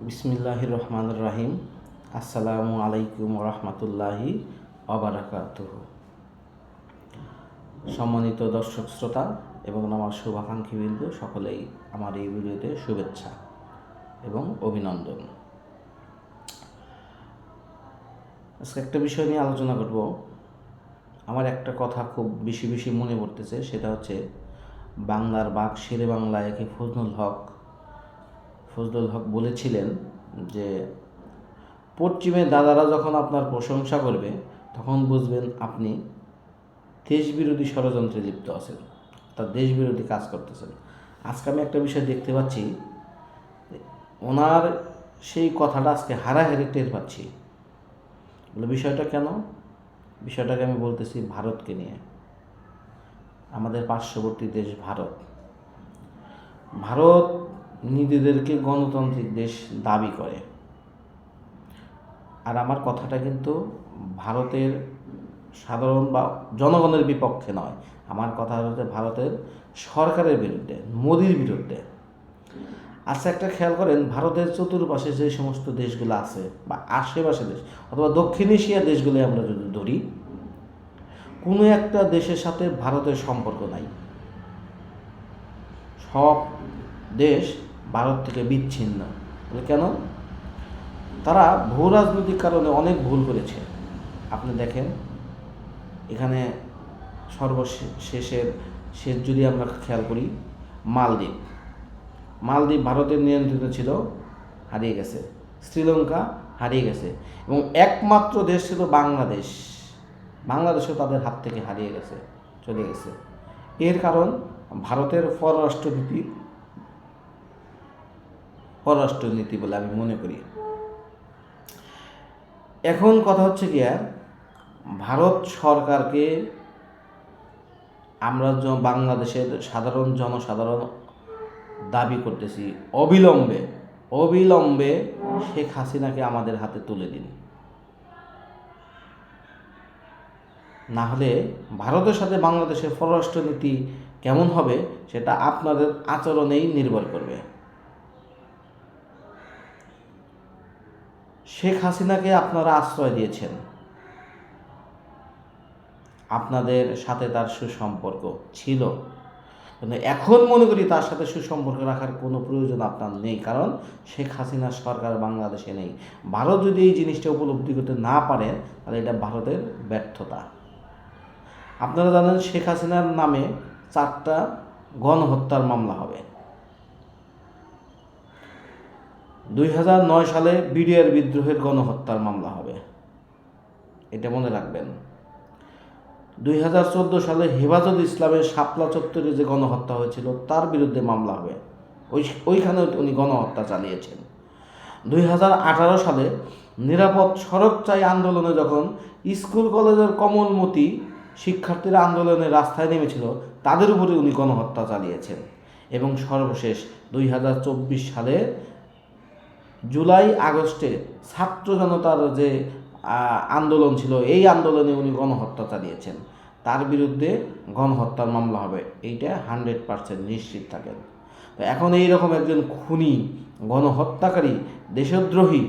বিসমিল্লাহির রহমানির রহিম। আসসালামু আলাইকুম রহমতুল্লাহি অবরাকাতুহু। সম্মানিত দর্শক শ্রোতা এবং আমার শুভাকাঙ্ক্ষীবৃন্দ সকলেই আমার এই ভিডিওতে শুভেচ্ছা এবং অভিনন্দন। আজকে একটা বিষয় নিয়ে আলোচনা করব। আমার একটা কথা খুব বেশি বেশি মনে পড়তেছে, সেটা হচ্ছে বাংলার বাঘ শেরে বাংলায় কি ফজলুল হক বলেছিলেন যে পশ্চিমে দাদারা যখন আপনার প্রশংসা করবে তখন বুঝবেন আপনি দেশবিরোধী ষড়যন্ত্রে লিপ্ত আছেন, অর্থাৎ দেশবিরোধী কাজ করতেছেন। আজকে আমি একটা বিষয় দেখতে পাচ্ছি, ওনার সেই কথাটা আজকে হারাহারি টের পাচ্ছি। বিষয়টা কেন? বিষয়টাকে আমি বলতেছি ভারতকে নিয়ে। আমাদের পার্শ্ববর্তী দেশ ভারত নিজেদেরকে গণতান্ত্রিক দেশ দাবি করে। আর আমার কথাটা কিন্তু ভারতের সাধারণ বা জনগণের বিপক্ষে নয়, আমার কথা হচ্ছে ভারতের সরকারের বিরুদ্ধে, মোদির বিরুদ্ধে। আচ্ছা, একটা খেয়াল করেন, ভারতের চতুর্পাশে যে সমস্ত দেশগুলো আছে বা আশেপাশে দেশ অথবা দক্ষিণ এশিয়ার দেশগুলো আমরা যদি ধরি, কোনো একটা দেশের সাথে ভারতের সম্পর্ক নাই। সব দেশ ভারত থেকে বিচ্ছিন্ন। কেন? তারা ভূ রাজনৈতিক কারণে অনেক ভুল করেছে। আপনি দেখেন, এখানে শেষ যদি আমরা খেয়াল করি, মালদ্বীপ ভারতের নিয়ন্ত্রিত ছিল, হারিয়ে গেছে। শ্রীলঙ্কা হারিয়ে গেছে, এবং একমাত্র দেশ ছিল বাংলাদেশও তাদের হাত থেকে হারিয়ে গেছে, চলে গেছে। এর কারণ ভারতের পররাষ্ট্রনীতি বলে আমি মনে করি। এখন কথা হচ্ছে গিয়া, ভারত সরকারকে আমরা বাংলাদেশের জনসাধারণ দাবি করতেছি, অবিলম্বে শেখ হাসিনাকে আমাদের হাতে তুলে দিন। না হলে ভারতের সাথে বাংলাদেশের পররাষ্ট্রনীতি কেমন হবে সেটা আপনাদের আচরণেই নির্ভর করবে। শেখ হাসিনাকে আপনারা আশ্রয় দিয়েছেন, আপনাদের সাথে তার সুসম্পর্ক ছিল, কিন্তু এখন মনে করি তার সাথে সুসম্পর্ক রাখার কোনো প্রয়োজন আপনার নেই, কারণ শেখ হাসিনার সরকার বাংলাদেশে নেই। ভারত যদি এই জিনিসটা উপলব্ধি করতে না পারে, তাহলে এটা ভারতের ব্যর্থতা। আপনারা জানেন, শেখ হাসিনার নামে 4টা গণহত্যার মামলা হবে। 2009 সালে বিডিআর বিদ্রোহের গণহত্যার মামলা হবে, এটা মনে রাখবেন। 2014 সালে হেফাজত ইসলামের শাপলা চত্বরে যে গণহত্যা হয়েছিল তার বিরুদ্ধে মামলা হবে, ওইখানে উনি গণহত্যা চালিয়েছেন। 2018 সালে নিরাপদ সড়ক চাই আন্দোলনে যখন স্কুল কলেজের কমলমতি শিক্ষার্থীরা আন্দোলনে রাস্তায় নেমেছিল, তাদের উপরে উনি গণহত্যা চালিয়েছেন। এবং সর্বশেষ 2024 সালে জুলাই আগস্টে ছাত্র জনতার যে আন্দোলন ছিল, এই আন্দোলনে উনি গণহত্যা চালিয়েছেন, তার বিরুদ্ধে গণহত্যার মামলা হবে, এইটা 100% নিশ্চিত থাকেন। তো এখন এইরকম একজন খুনি, গণহত্যাকারী, দেশদ্রোহী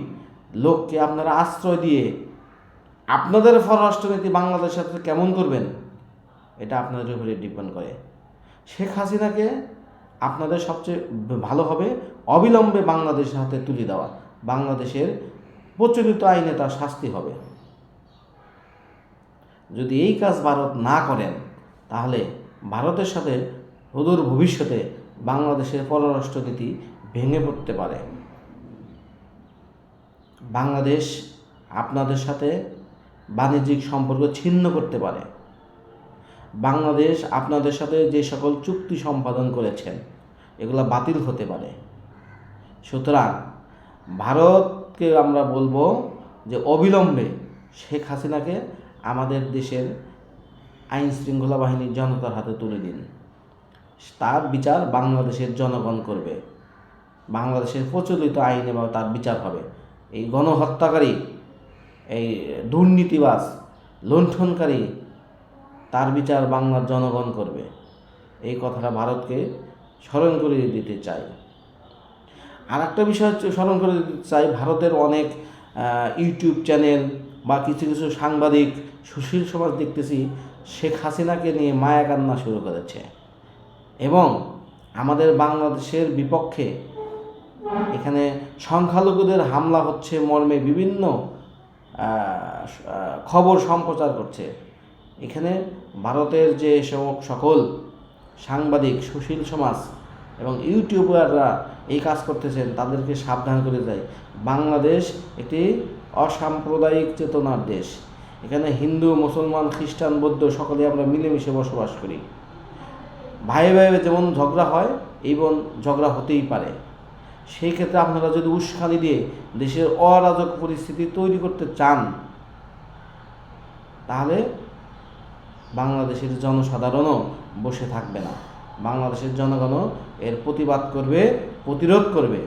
লোককে আপনারা আশ্রয় দিয়ে আপনাদের পররাষ্ট্রনীতি বাংলাদেশের সাথে কেমন করবেন, এটা আপনাদের উপরে ডিপেন্ড করে। শেখ হাসিনাকে আপনাদের সবচেয়ে ভালো হবে অবিলম্বে বাংলাদেশের হাতে তুলে দেওয়া। বাংলাদেশের প্রচলিত আইনে তার শাস্তি হবে। যদি এই কাজ ভারত না করেন, তাহলে ভারতের সাথে অদূর ভবিষ্যতে বাংলাদেশের পররাষ্ট্রনীতি ভেঙে পড়তে পারে। বাংলাদেশ আপনাদের সাথে বাণিজ্যিক সম্পর্ক ছিন্ন করতে পারে। বাংলাদেশ আপনাদের সাথে যে সকল চুক্তি সম্পাদন করেছেন, এগুলো বাতিল হতে পারে। সুতরাং ভারতকে আমরা বলবো যে অবিলম্বে শেখ হাসিনাকে আমাদের দেশের আইন শৃঙ্খলা বাহিনীর জনতার হাতে তুলে দিন। তার বিচার বাংলাদেশের জনগণ করবে, বাংলাদেশের প্রচলিত আইনে তার বিচার হবে। এই গণহত্যাকারী, এই দুর্নীতিবাজ, লুণ্ঠনকারী, তার বিচার বাংলার জনগণ করবে। এই কথাটা ভারতকে স্মরণ করিয়ে দিতে চাই। আর একটা বিষয় স্মরণ করে দিতে চাই, ভারতের অনেক ইউটিউব চ্যানেল বা কিছু কিছু সাংবাদিক সুশীল সমাজ দেখতেছি শেখ হাসিনাকে নিয়ে মায়া কান্না শুরু করেছে এবং আমাদের বাংলাদেশের বিপক্ষে এখানে সংখ্যালঘুদের হামলা হচ্ছে মর্মে বিভিন্ন খবর সম্প্রচার করছে। এখানে ভারতের যে সকল সাংবাদিক, সুশীল সমাজ এবং ইউটিউবাররা এই কাজ করতেছেন তাদেরকে সাবধান করে দেয়। বাংলাদেশ একটি অসাম্প্রদায়িক চেতনার দেশ। এখানে হিন্দু, মুসলমান, খ্রিস্টান, বৌদ্ধ সকলে আমরা মিলেমিশে বসবাস করি। ভাই ভাই যেমন ঝগড়া হয় এবং ঝগড়া হতেই পারে। সেই ক্ষেত্রে আপনারা যদি উস্কানি দিয়ে দেশের অরাজক পরিস্থিতি তৈরি করতে চান তাহলে বাংলাদেশের জনসাধারণও বসে থাকবে না। বাংলাদেশের জনগণও এর প্রতিবাদ করবে, প্রতিরোধ করবে।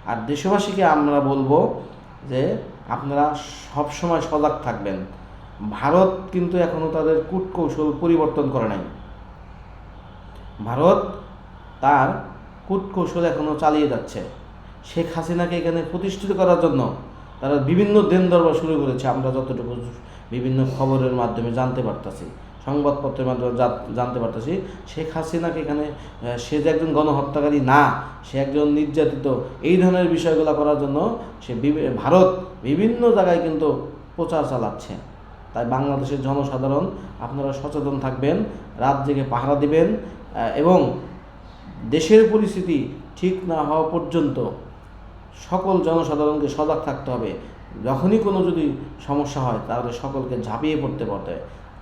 আর দেশবাসীকে আমরা বলবো যে আপনারা সবসময় সজাগ থাকবেন। ভারত কিন্তু এখনও তাদের কূটকৌশল পরিবর্তন করে নাই। ভারত তার কূটকৌশল এখনও চালিয়ে যাচ্ছে। শেখ হাসিনাকে এখানে প্রতিষ্ঠিত করার জন্য তারা বিভিন্ন দেন দরবার শুরু করেছে। আমরা যতটুকু বিভিন্ন খবরের মাধ্যমে জানতে পারতেছি, সংবাদপত্রের মাধ্যমে জানতে পারতেছি, শেখ হাসিনাকে এখানে সে যে একজন গণহত্যাকারী না, সে একজন নির্যাতিত, এই ধরনের বিষয়গুলো করার জন্য ভারত বিভিন্ন জায়গায় কিন্তু প্রচার চালাচ্ছে। তাই বাংলাদেশের জনসাধারণ আপনারা সচেতন থাকবেন, রাত জেগে পাহারা দিবেন এবং দেশের পরিস্থিতি ঠিক না হওয়া পর্যন্ত সকল জনসাধারণকে সজাগ থাকতে হবে। যখনই কোনো যদি সমস্যা হয় তাহলে সকলকে ঝাঁপিয়ে পড়তে পারতে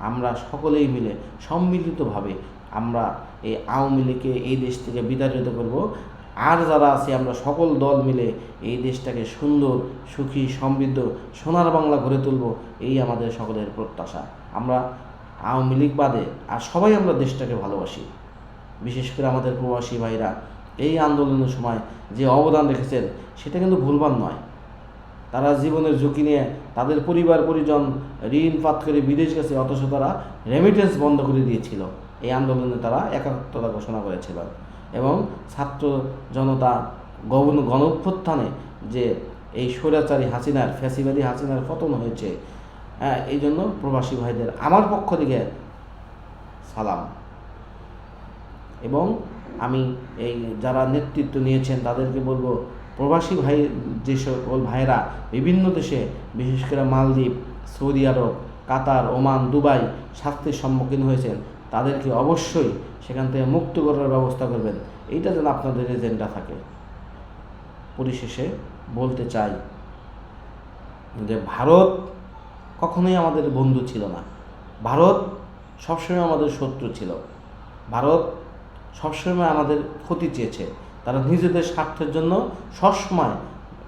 আমরা সকলেই মিলে সম্মিলিতভাবে আমরা এই আওয়ামী লীগকে এই দেশ থেকে বিতাড়িত করব। আর যারা আছে আমরা সকল দল মিলে এই দেশটাকে সুন্দর, সুখী, সমৃদ্ধ, সোনার বাংলা গড়ে তুলব, এই আমাদের সকলের প্রত্যাশা। আমরা আওয়ামী লীগ বাদে আর সবাই আমরা দেশটাকে ভালোবাসি। বিশেষ করে আমাদের প্রবাসী ভাইরা এই আন্দোলনের সময় যে অবদান রেখেছেন সেটা কিন্তু ভুলবার নয়। তারা জীবনের ঝুঁকি নিয়ে তাদের পরিবার পরিজন ঋণ পাত করে বিদেশ গেছে, অথচ তারা রেমিটেন্স বন্ধ করে দিয়েছিল। এই আন্দোলনে তারা একাত্মতা ঘোষণা করেছিল এবং ছাত্র জনতা গণ অভ্যুত্থানে যে এই স্বৈরাচারী হাসিনার, ফ্যাসিবাদী হাসিনার পতন হয়েছে, এই জন্য প্রবাসী ভাইদের আমার পক্ষ থেকে সালাম। এবং আমি এই যারা নেতৃত্ব নিয়েছেন তাদেরকে বলবো, প্রবাসী ভাই যে সকল ভাইরা বিভিন্ন দেশে, বিশেষ করে মালদ্বীপ, সৌদি আরব, কাতার, ওমান, দুবাই শাস্তির সম্মুখীন হয়েছেন, তাদেরকে অবশ্যই সেখান থেকে মুক্ত করার ব্যবস্থা করবেন। এইটা যেন আপনাদের এজেন্ডা থাকে। পরিশেষে বলতে চাই যে ভারত কখনোই আমাদের বন্ধু ছিল না। ভারত সবসময় আমাদের শত্রু ছিল। ভারত সবসময় আমাদের ক্ষতি চেয়েছে। তারা নিজেদের স্বার্থের জন্য সবসময়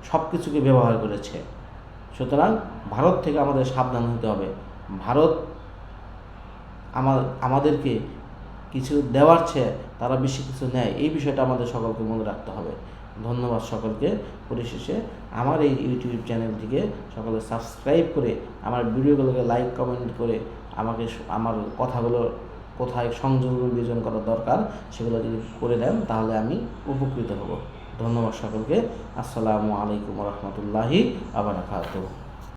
সব কিছুকে ব্যবহার করেছে। সুতরাং ভারত থেকে আমাদের সাবধান হতে হবে। ভারত আমাদেরকে কিছু দেওয়ার চেয়ে তারা বেশি কিছু নেয়, এই বিষয়টা আমাদের সকলকে মনে রাখতে হবে। ধন্যবাদ সকলকে। পরিশেষে আমার এই ইউটিউব চ্যানেলটিকে সকলে সাবস্ক্রাইব করে আমার ভিডিওগুলোকে লাইক, কমেন্ট করে আমাকে আমার কথাগুলো কোথায় সংযোজন বিয়োজন করা দরকার সেগুলো যদি করে দেন তাহলে আমি উপকৃত হব। ধন্যবাদ সকলকে। আসসালামু আলাইকুম রহমতুল্লাহি ওয়া বারাকাতুহু।